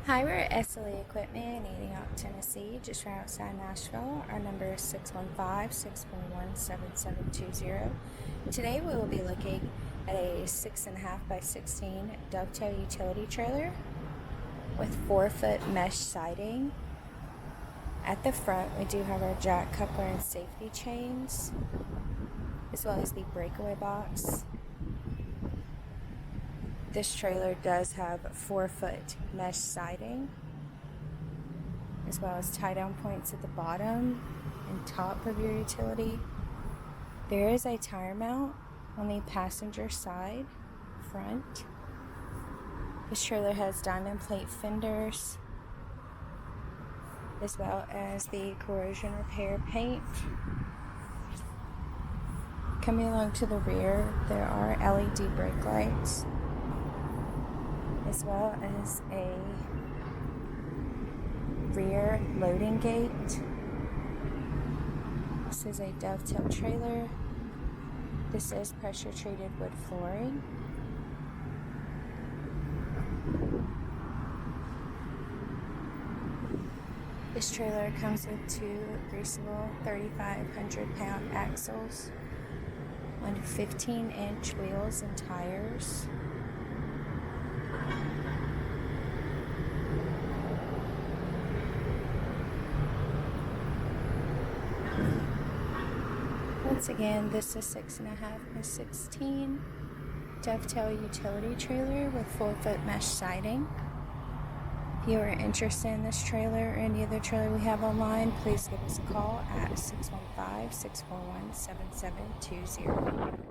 Hi, we're at SLE Equipment in Antioch, Tennessee, just right outside Nashville. Our number is 615-641-7720. Today we will be looking at a 6.5 by 16 dovetail utility trailer with 4-foot mesh siding. At the front we do have our jack coupler and safety chains, as well as the breakaway box. This trailer does have 4-foot mesh siding, as well as tie-down points at the bottom and top of your utility. There is a tire mount on the passenger side front. This trailer has diamond plate fenders, as well as the corrosion repair paint. Coming along to the rear, there are LED brake lights, as well as a rear loading gate. This is a dovetail trailer. This is pressure treated wood flooring. This trailer comes with two Greaseable 3,500-pound axles on 15-inch wheels and tires. Once again, this is 6.5 by 16 dovetail utility trailer with 4-foot mesh siding. If you are interested in this trailer or any other trailer we have online, please give us a call at 615-641-7720.